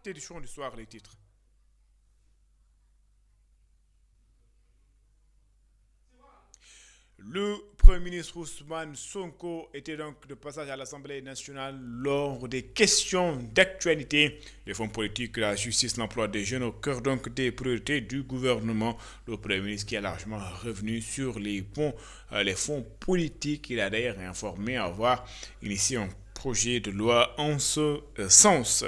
édition du soir, les titres. Le Premier ministre Ousmane Sonko était donc de passage à l'Assemblée nationale lors des questions d'actualité. Les fonds politiques, la justice, l'emploi des jeunes au cœur donc des priorités du gouvernement. Le Premier ministre qui est largement revenu sur les fonds politiques. Il a d'ailleurs informé avoir initié un projet de loi en ce sens.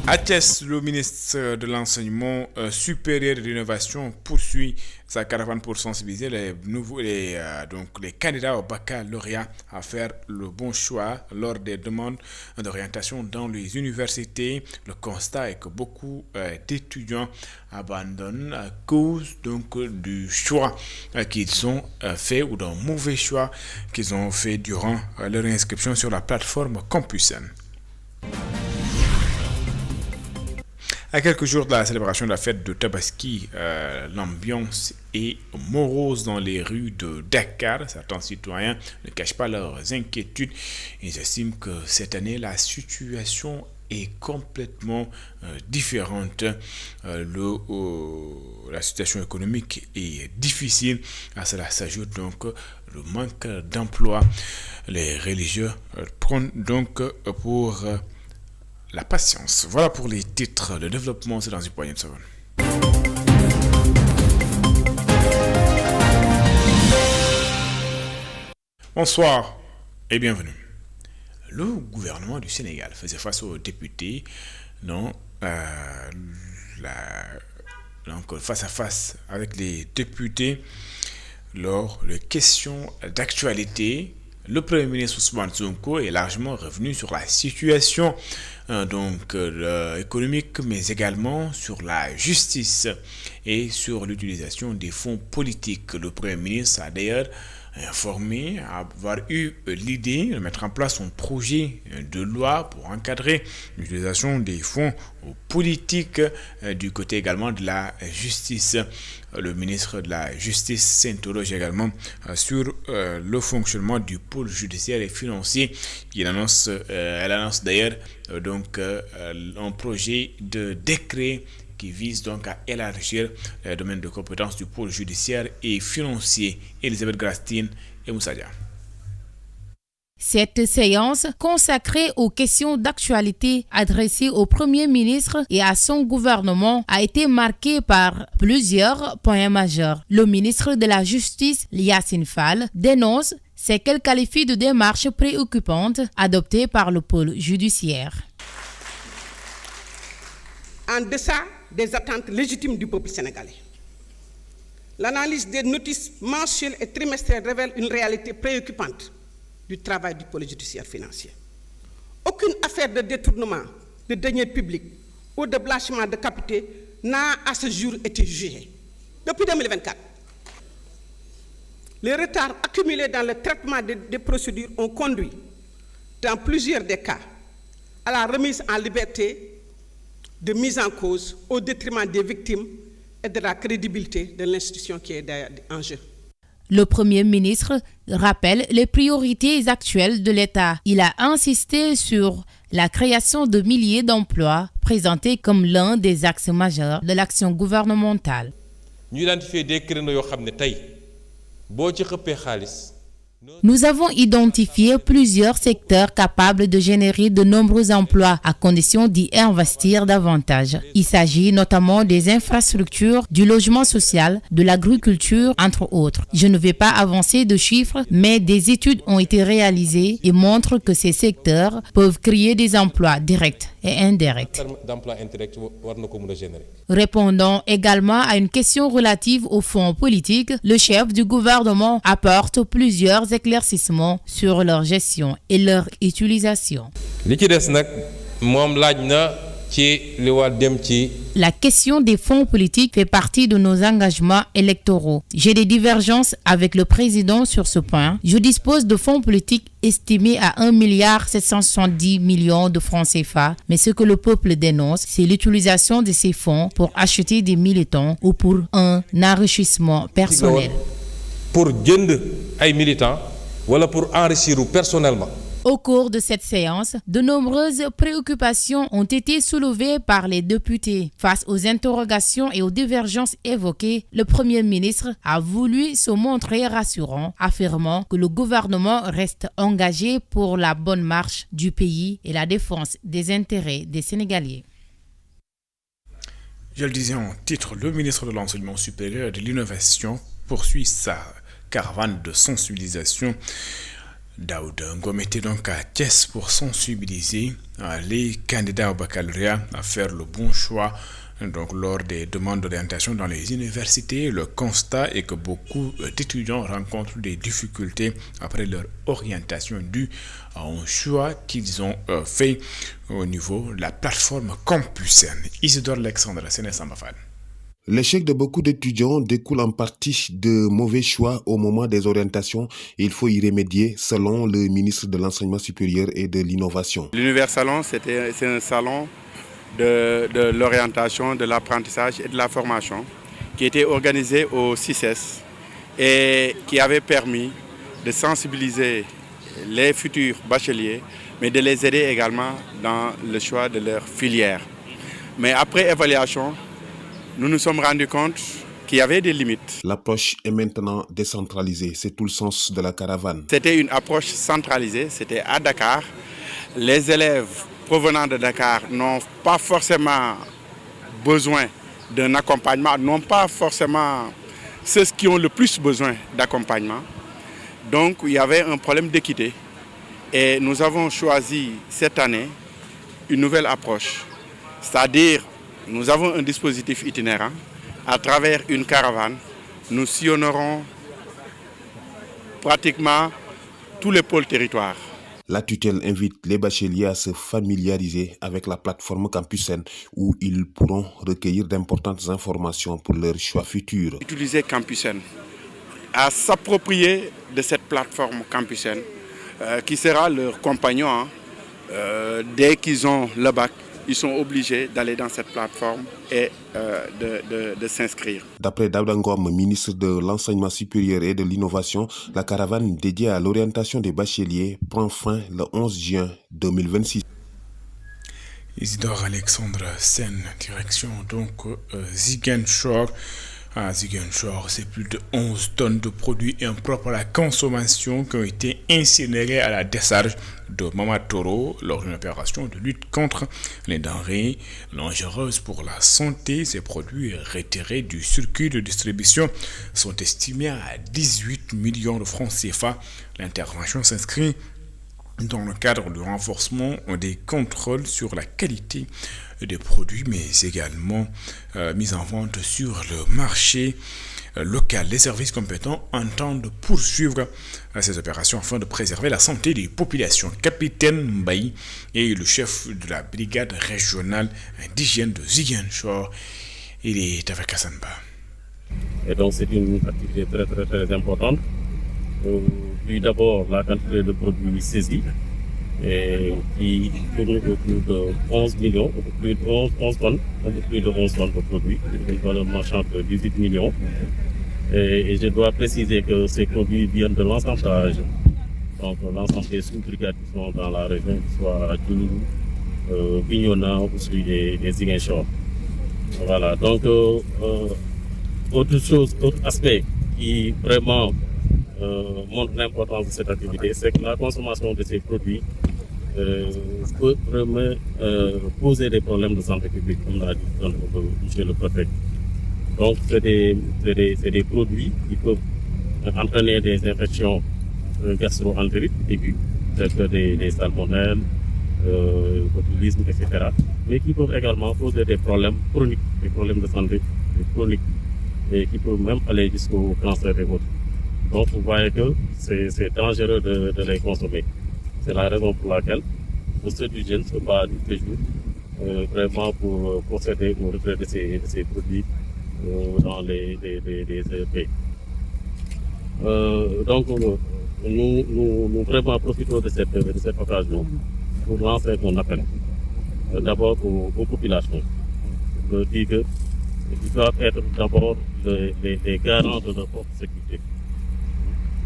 À Thiès, le ministre de l'Enseignement supérieur et de l'Innovation poursuit sa caravane pour sensibiliser les candidats au baccalauréat à faire le bon choix lors des demandes d'orientation dans les universités. Le constat est que beaucoup d'étudiants abandonnent à cause du choix qu'ils ont fait ou d'un mauvais choix qu'ils ont fait durant leur inscription sur la plateforme Campusen. À quelques jours de la célébration de la fête de Tabaski, l'ambiance est morose dans les rues de Dakar. Certains citoyens ne cachent pas leurs inquiétudes. Ils estiment que cette année, la situation est complètement différente. La situation économique est difficile. À cela s'ajoute donc le manque d'emploi. Les religieux prônent donc pour la patience. Voilà pour les titres. Le développement, c'est dans une poignée de secondes. Bonsoir et bienvenue. Le gouvernement du Sénégal faisait face aux députés, face à face avec les députés lors de questions d'actualité. Le Premier ministre Ousmane Sonko est largement revenu sur la situation économique, mais également sur la justice et sur l'utilisation des fonds politiques. Le Premier ministre a d'ailleurs informé avoir eu l'idée de mettre en place un projet de loi pour encadrer l'utilisation des fonds politiques du côté également de la justice. Le ministre de la Justice s'interroge également sur le fonctionnement du pôle judiciaire et financier. Elle annonce d'ailleurs un projet de décret qui vise donc à élargir le domaine de compétences du pôle judiciaire et financier. Elisabeth Grastine et Moussadia. Cette séance, consacrée aux questions d'actualité adressées au Premier ministre et à son gouvernement, a été marquée par plusieurs points majeurs. Le ministre de la Justice, Yacine Fall, dénonce ce qu'elle qualifie de démarche préoccupante adoptée par le pôle judiciaire. En deçà des attentes légitimes du peuple sénégalais, l'analyse des notices mensuelles et trimestrielles révèle une réalité préoccupante du travail du pôle judiciaire financier. Aucune affaire de détournement de deniers publics ou de blanchiment de capitaux n'a à ce jour été jugée. Depuis 2024, les retards accumulés dans le traitement des procédures ont conduit, dans plusieurs des cas, à la remise en liberté de mise en cause au détriment des victimes et de la crédibilité de l'institution qui est en jeu. Le Premier ministre rappelle les priorités actuelles de l'État. Il a insisté sur la création de milliers d'emplois, présentés comme l'un des axes majeurs de l'action gouvernementale. Nous avons identifié plusieurs secteurs capables de générer de nombreux emplois à condition d'y investir davantage. Il s'agit notamment des infrastructures, du logement social, de l'agriculture, entre autres. Je ne vais pas avancer de chiffres, mais des études ont été réalisées et montrent que ces secteurs peuvent créer des emplois directs et indirects. Répondant également à une question relative aux fonds politiques, le chef du gouvernement apporte plusieurs éclaircissements sur leur gestion et leur utilisation. La question des fonds politiques fait partie de nos engagements électoraux. J'ai des divergences avec le président sur ce point. Je dispose de fonds politiques estimés à 1,770 milliard de francs CFA, mais ce que le peuple dénonce, c'est l'utilisation de ces fonds pour acheter des militants ou pour un enrichissement personnel. Pour jënd ay militants wala pour enrichir personnellement Au cours de cette séance, de nombreuses préoccupations ont été soulevées par les députés. Face aux interrogations et aux divergences évoquées, le Premier ministre a voulu se montrer rassurant, affirmant que le gouvernement reste engagé pour la bonne marche du pays et la défense des intérêts des Sénégalais. Je le disais en titre, le ministre de l'Enseignement supérieur et de l'Innovation poursuit sa caravane de sensibilisation. Daouda Ngom était donc à Thiès pour sensibiliser les candidats au baccalauréat à faire le bon choix. Donc, lors des demandes d'orientation dans les universités, le constat est que beaucoup d'étudiants rencontrent des difficultés après leur orientation due à un choix qu'ils ont fait au niveau de la plateforme Campusen. Isidore Alexandre, Séné-Sambafal. L'échec de beaucoup d'étudiants découle en partie de mauvais choix au moment des orientations et il faut y remédier selon le ministre de l'Enseignement supérieur et de l'Innovation. L'Univers Salon, c'est un salon de l'orientation, de l'apprentissage et de la formation qui était organisé au CICES et qui avait permis de sensibiliser les futurs bacheliers, mais de les aider également dans le choix de leur filière. Mais après évaluation, nous nous sommes rendus compte qu'il y avait des limites. L'approche est maintenant décentralisée, c'est tout le sens de la caravane. C'était une approche centralisée, c'était à Dakar. Les élèves provenant de Dakar n'ont pas forcément besoin d'un accompagnement, n'ont pas forcément ceux qui ont le plus besoin d'accompagnement. Donc il y avait un problème d'équité et nous avons choisi cette année une nouvelle approche, c'est-à-dire nous avons un dispositif itinérant. À travers une caravane, nous sillonnerons pratiquement tous les pôles territoires. La tutelle invite les bacheliers à se familiariser avec la plateforme Campusen où ils pourront recueillir d'importantes informations pour leur choix futur. Utiliser Campusen, à s'approprier de cette plateforme Campusen qui sera leur compagnon dès qu'ils ont le bac. Ils sont obligés d'aller dans cette plateforme et de s'inscrire. D'après Daouda Ngom, ministre de l'Enseignement supérieur et de l'Innovation, la caravane dédiée à l'orientation des bacheliers prend fin le 11 juin 2026. Isidore Alexandre Sen, direction donc Ziguinchor. À Ziguinchor, c'est plus de 11 tonnes de produits impropres à la consommation qui ont été incinérés à la décharge de Mamatoro lors d'une opération de lutte contre les denrées dangereuses pour la santé. Ces produits retirés du circuit de distribution sont estimés à 18 millions de francs CFA. L'intervention s'inscrit dans le cadre du renforcement des contrôles sur la qualité des produits, mais également mise en vente sur le marché local. Les services compétents entendent poursuivre ces opérations afin de préserver la santé des populations. Capitaine Mbaye est le chef de la brigade régionale d'hygiène de Ziguinchor. Il est avec Hassanba. Et donc c'est une activité très importante. Puis d'abord la quantité de produits saisis qui tourne autour de 11 millions, un peu plus de 11 tonnes, de produits, une valeur marchande de 18 millions. Et je dois préciser que ces produits viennent de l'ensemble d'âge. Donc l'ensemble des sous-brigades qui sont dans la région, que ce soit à Djoulou, Bignona ou celui des Ziguinchor. Voilà, donc autre aspect qui vraiment montre l'importance de cette activité, c'est que la consommation de ces produits peut vraiment poser des problèmes de santé publique, comme l'a dit M. le préfet. Donc c'est des produits qui peuvent entraîner des infections gastro-entériques aiguës, telles que des salmonelles, botulisme, etc. Mais qui peuvent également poser des problèmes chroniques, des problèmes de santé chroniques, et qui peuvent même aller jusqu'au cancer et autres. Donc vous voyez que c'est dangereux de les consommer. C'est la raison pour laquelle le secteur d'hygiène se bat tous les jours vraiment pour procéder au retrait de ces produits dans les EEP. Donc nous vraiment profitons de cette occasion pour lancer un appel. D'abord aux populations. Je dis qu'ils doivent être d'abord les garants de leur propre sécurité.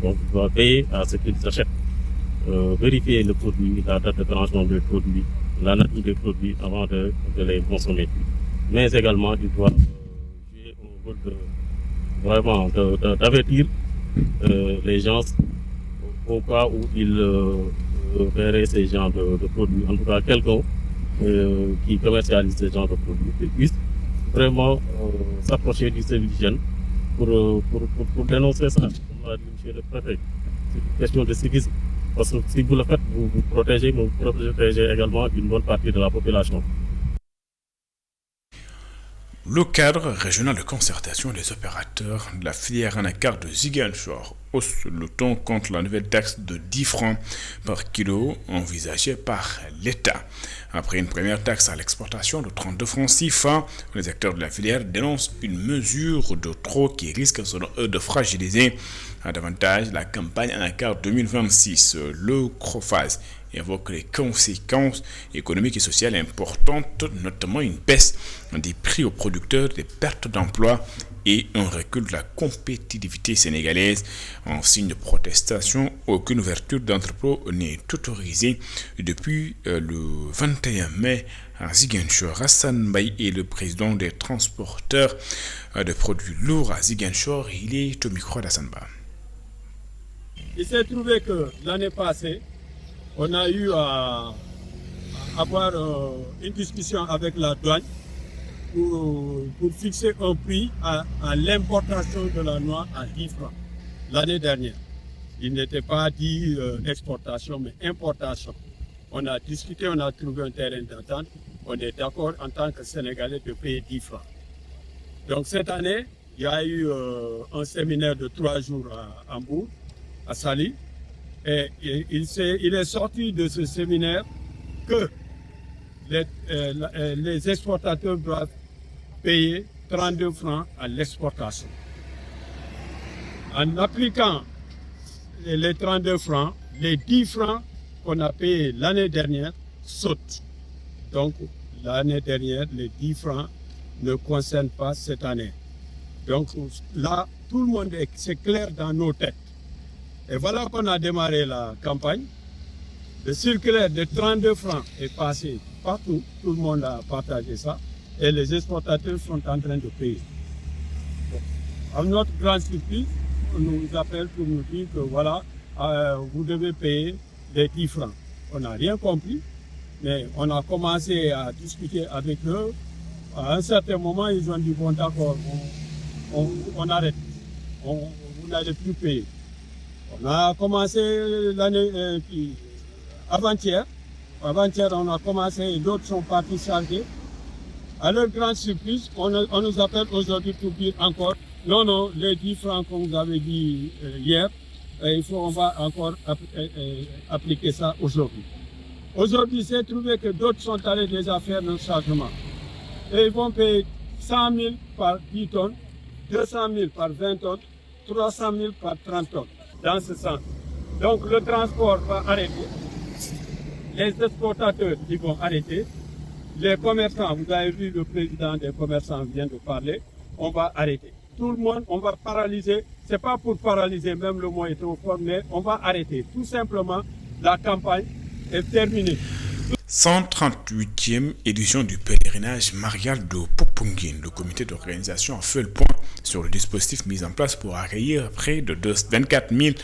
Donc ils doivent veiller à ce qu'ils achètent vérifier le produit, la date de transport des produits, la nature des produits avant de les consommer. Mais également, il doit jouer un rôle vraiment d'avertir les gens au cas où ils verraient ces genres de produits. En tout cas, quelqu'un qui commercialise ce genre de produits puisse vraiment s'approcher du service d'hygiène pour dénoncer ça, comme l'a dit M. le préfet. C'est une question de civisme. Parce que si vous le faites, vous protégez également une bonne partie de la population. Le cadre régional de concertation des opérateurs de la filière anacarde de Ziguinchor hausse le ton contre la nouvelle taxe de 10 francs par kilo envisagée par l'État. Après une première taxe à l'exportation de 32 francs CFA, les acteurs de la filière dénoncent une mesure de trop qui risque selon eux de fragiliser davantage la campagne anacarde 2026. Le CROFAS évoque les conséquences économiques et sociales importantes, notamment une baisse des prix aux producteurs, des pertes d'emplois et un recul de la compétitivité sénégalaise. En signe de protestation, aucune ouverture d'entrepôt n'est autorisée depuis le 21 mai à Ziguinchor. Hassan Mbaye est le président des transporteurs de produits lourds à Ziguinchor. Il est au micro d'Hassan Ba. Il s'est trouvé que l'année passée, on a eu à avoir une discussion avec la douane pour fixer un prix à l'importation de la noix à 10 francs l'année dernière. Il n'était pas dit exportation, mais importation. On a discuté, on a trouvé un terrain d'entente. On est d'accord en tant que Sénégalais de payer 10 francs. Donc cette année, il y a eu un séminaire de 3 jours à Hambourg, à Sali. Et il est sorti de ce séminaire que les exportateurs doivent payer 32 francs à l'exportation. En appliquant les 32 francs, les 10 francs qu'on a payés l'année dernière sautent. Donc l'année dernière, les 10 francs ne concernent pas cette année. Donc là, tout le monde, c'est clair dans nos têtes. Et voilà qu'on a démarré la campagne. Le circulaire de 32 francs est passé partout. Tout le monde a partagé ça. Et les exportateurs sont en train de payer. À notre grande surprise, on nous appelle pour nous dire que voilà, vous devez payer les 10 francs. On n'a rien compris, mais on a commencé à discuter avec eux. À un certain moment, ils ont dit bon d'accord, on arrête. Vous n'allez plus payer. On a commencé l'année avant-hier. Avant-hier, on a commencé et d'autres sont partis charger. À leur grande surprise, on nous appelle aujourd'hui pour dire encore non, les 10 francs qu'on vous avait dit hier, on va encore appliquer ça aujourd'hui. Aujourd'hui, c'est trouvé que d'autres sont allés déjà faire le chargement. Et ils vont payer 100 000 par 10 tonnes, 200 000 par 20 tonnes, 300 000 par 30 tonnes. Dans ce sens. Donc le transport va arrêter. Les exportateurs, ils vont arrêter. Les commerçants, vous avez vu le président des commerçants vient de parler, on va arrêter. Tout le monde, on va paralyser. C'est pas pour paralyser, même le mot est trop fort, mais on va arrêter. Tout simplement, la campagne est terminée. 138e édition du pèlerinage marial de Popunguine. Le comité d'organisation a fait le point sur le dispositif mis en place pour accueillir près de 24 000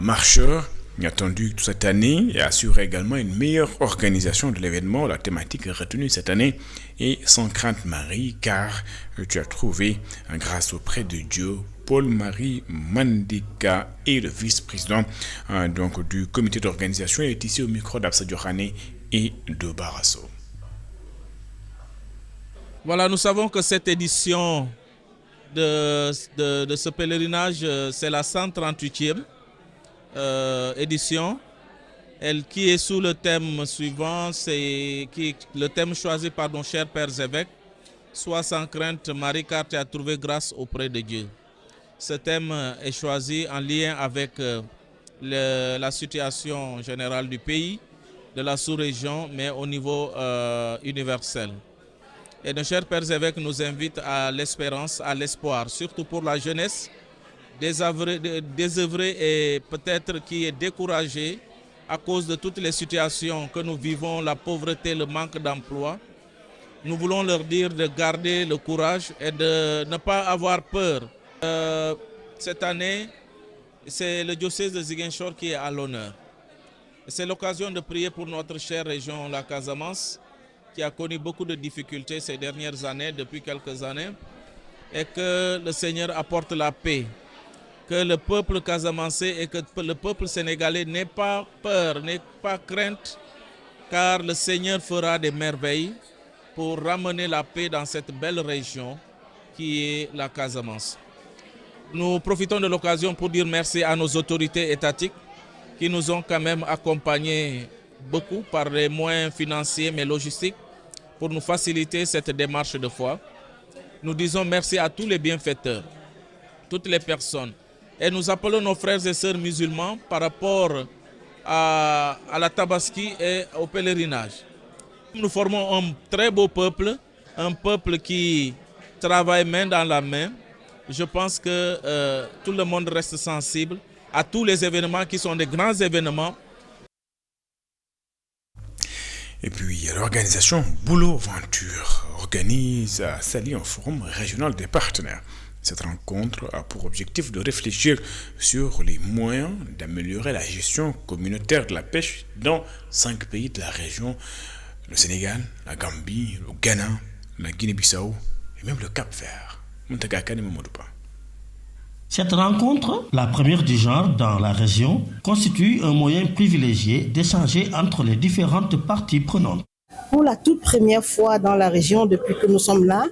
marcheurs attendus cette année et assurer également une meilleure organisation de l'événement. La thématique retenue cette année est sans crainte Marie, car tu as trouvé grâce auprès de Dieu. Paul-Marie Mandika est le vice-président du comité d'organisation et est ici au micro d'Absa Diokhane et de Barasso. Voilà, nous savons que cette édition de ce pèlerinage, c'est la 138e édition, qui est sous le thème suivant, le thème choisi par nos chers pères évêques, sois sans crainte Marie, car tu as trouvé grâce auprès de Dieu. Ce thème est choisi en lien avec la situation générale du pays, de la sous-région, mais au niveau universel. Et nos chers pères évêques nous invitent à l'espérance, à l'espoir, surtout pour la jeunesse désœuvrée et peut-être qui est découragée à cause de toutes les situations que nous vivons, la pauvreté, le manque d'emploi. Nous voulons leur dire de garder le courage et de ne pas avoir peur. Cette année, c'est le diocèse de Ziguinchor qui est à l'honneur. C'est l'occasion de prier pour notre chère région, la Casamance, qui a connu beaucoup de difficultés ces dernières années, depuis quelques années, et que le Seigneur apporte la paix. Que le peuple casamancé et que le peuple sénégalais n'ait pas peur, n'ait pas crainte, car le Seigneur fera des merveilles pour ramener la paix dans cette belle région qui est la Casamance. Nous profitons de l'occasion pour dire merci à nos autorités étatiques qui nous ont quand même accompagnés beaucoup par les moyens financiers mais logistiques pour nous faciliter cette démarche de foi. Nous disons merci à tous les bienfaiteurs, toutes les personnes. Et nous appelons nos frères et sœurs musulmans par rapport à la Tabaski et au pèlerinage. Nous formons un très beau peuple, un peuple qui travaille main dans la main. Je pense que tout le monde reste sensible à tous les événements qui sont des grands événements. Et puis l'organisation Boulot Venture organise à Saly un forum régional des partenaires. Cette rencontre a pour objectif de réfléchir sur les moyens d'améliorer la gestion communautaire de la pêche dans 5 pays de la région: le Sénégal, la Gambie, le Ghana, la Guinée-Bissau et même le Cap-Vert. Cette rencontre, la première du genre dans la région, constitue un moyen privilégié d'échanger entre les différentes parties prenantes. Pour la toute première fois dans la région depuis que nous sommes là,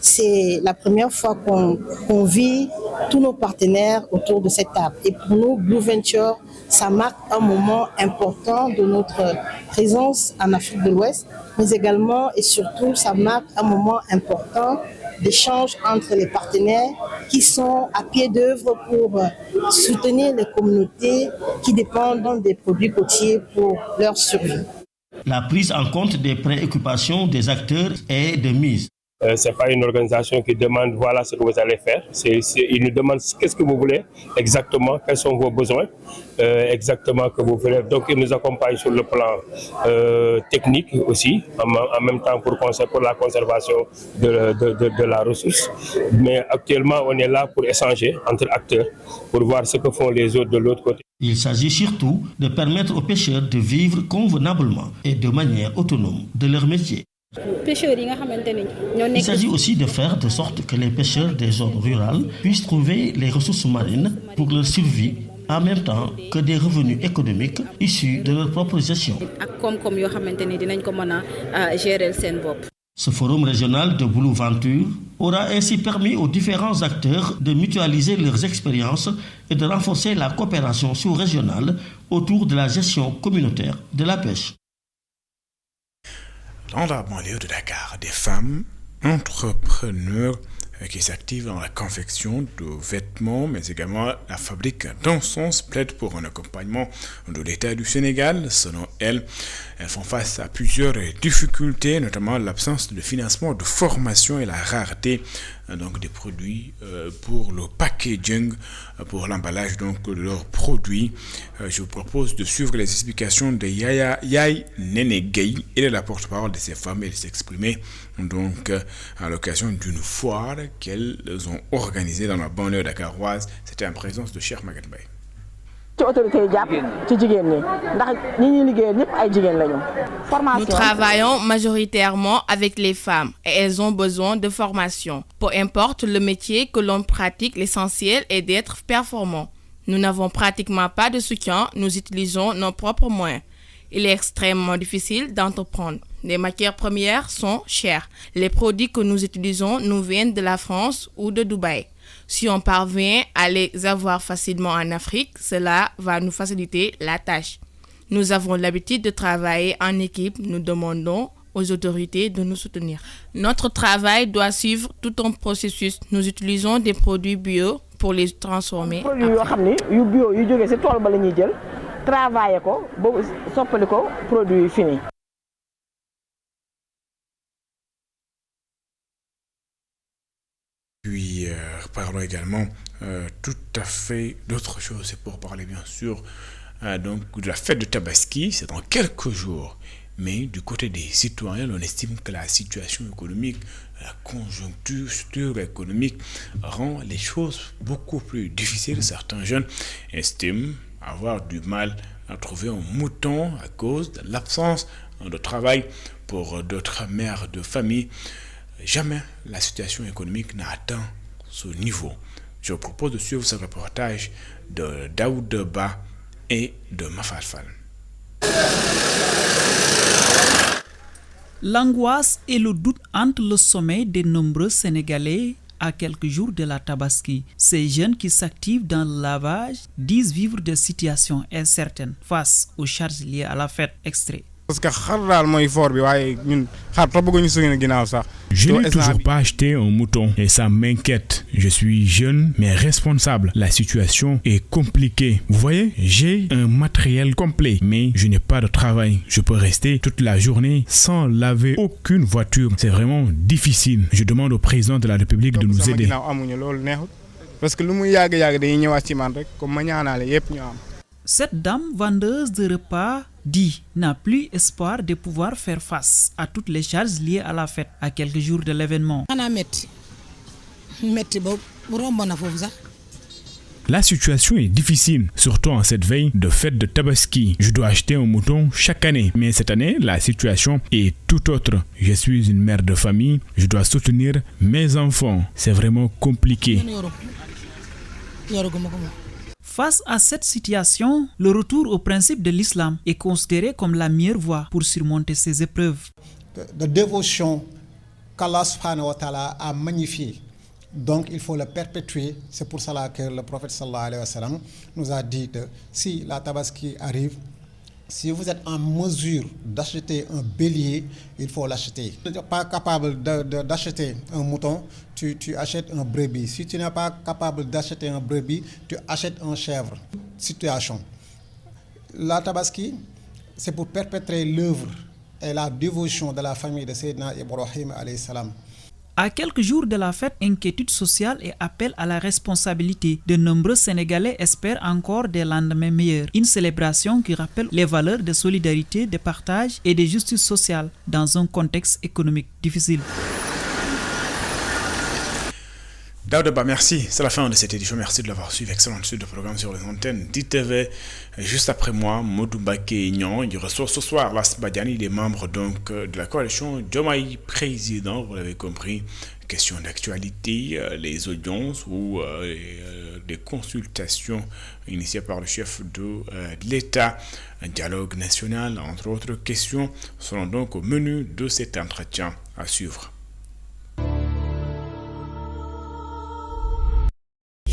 c'est la première fois qu'on vit tous nos partenaires autour de cette table. Et pour nous, Blue Venture, ça marque un moment important de notre présence en Afrique de l'Ouest, mais également et surtout, ça marque un moment important d'échange entre les partenaires qui sont à pied d'œuvre pour soutenir les communautés qui dépendent des produits côtiers pour leur survie. La prise en compte des préoccupations des acteurs est de mise. Ce n'est pas une organisation qui demande voilà ce que vous allez faire. Ils nous demandent qu'est-ce que vous voulez exactement, quels sont vos besoins exactement que vous voulez. Donc ils nous accompagnent sur le plan technique aussi, en même temps pour la conservation de la ressource. Mais actuellement on est là pour échanger entre acteurs, pour voir ce que font les autres de l'autre côté. Il s'agit surtout de permettre aux pêcheurs de vivre convenablement et de manière autonome de leur métier. Il s'agit aussi de faire de sorte que les pêcheurs des zones rurales puissent trouver les ressources marines pour leur survie, en même temps que des revenus économiques issus de leur propre gestion. Ce forum régional de Boulou Venture aura ainsi permis aux différents acteurs de mutualiser leurs expériences et de renforcer la coopération sous-régionale autour de la gestion communautaire de la pêche. Dans la banlieue de Dakar, des femmes entrepreneurs qui s'activent dans la confection de vêtements, mais également la fabrique d'encens, plaident pour un accompagnement de l'État du Sénégal. Selon elles, elles font face à plusieurs difficultés, notamment l'absence de financement de formation et la rareté donc des produits pour le packaging, pour l'emballage donc de leurs produits. Je vous propose de suivre les explications de Yaya Nene Gay. Elle est la porte-parole de ces femmes et elle s'est exprimée donc à l'occasion d'une foire qu'elles ont organisée dans la banlieue dakaroise. C'était en présence de Cheikh Maguette Mbaye. Nous travaillons majoritairement avec les femmes et elles ont besoin de formation. Peu importe le métier que l'on pratique, l'essentiel est d'être performant. Nous n'avons pratiquement pas de soutien, nous utilisons nos propres moyens. Il est extrêmement difficile d'entreprendre. Les matières premières sont chères. Les produits que nous utilisons nous viennent de la France ou de Dubaï. Si on parvient à les avoir facilement en Afrique, cela va nous faciliter la tâche. Nous avons l'habitude de travailler en équipe. Nous demandons aux autorités de nous soutenir. Notre travail doit suivre tout un processus. Nous utilisons des produits bio pour les transformer. Puis parlons également tout à fait d'autre chose. C'est pour parler bien sûr donc de la fête de Tabaski, c'est dans quelques jours. Mais du côté des citoyens, on estime que la situation économique, la conjoncture économique rend les choses beaucoup plus difficiles. Certains jeunes estiment avoir du mal à trouver un mouton à cause de l'absence de travail. Pour d'autres mères de famille, jamais la situation économique n'a atteint ce niveau. Je vous propose de suivre ce reportage de Daoud Ba et de Mafalfal. L'angoisse et le doute hantent le sommeil des nombreux Sénégalais à quelques jours de la Tabaski. Ces jeunes qui s'activent dans le lavage disent vivre des situations incertaines face aux charges liées à la fête. Extrait. Je n'ai toujours pas acheté un mouton et ça m'inquiète. Je suis jeune mais responsable. La situation est compliquée. Vous voyez, j'ai un matériel complet mais je n'ai pas de travail. Je peux rester toute la journée sans laver aucune voiture. C'est vraiment difficile. Je demande au président de la République de nous aider. Cette dame vendeuse de repas dit n'a plus espoir de pouvoir faire face à toutes les charges liées à la fête à quelques jours de l'événement. La situation est difficile, surtout en cette veille de fête de Tabaski. Je dois acheter un mouton chaque année, mais cette année, la situation est tout autre. Je suis une mère de famille, je dois soutenir mes enfants. C'est vraiment compliqué. Face à cette situation, le retour au principe de l'islam est considéré comme la meilleure voie pour surmonter ces épreuves. De dévotion qu'Allah subhanahu wa ta'ala a magnifié. Donc il faut le perpétuer. C'est pour cela que le prophète sallallahu alayhi wa sallam nous a dit que si la Tabaski arrive, si vous êtes en mesure d'acheter un bélier, il faut l'acheter. Si tu n'es pas capable d'acheter un mouton, tu achètes un brebis. Si tu n'es pas capable d'acheter un brebis, tu achètes un chèvre. Situation. La Tabaski, c'est pour perpétrer l'œuvre et la dévotion de la famille de Sayyidina Ibrahim alayhi salam. À quelques jours de la fête, inquiétude sociale et appel à la responsabilité. De nombreux Sénégalais espèrent encore des lendemains meilleurs. Une célébration qui rappelle les valeurs de solidarité, de partage et de justice sociale dans un contexte économique difficile. Daouda, merci. C'est la fin de cette édition. Merci de l'avoir suivi. Excellente suite de programme sur les antennes d'ITV. Juste après moi, Modou Baké Nyon. Il reçoit ce soir Las Badiani, des membres donc de la coalition Diomaye président. Vous l'avez compris. Question d'actualité, les audiences ou des consultations initiées par le chef de l'État. Un dialogue national, entre autres questions, seront donc au menu de cet entretien à suivre.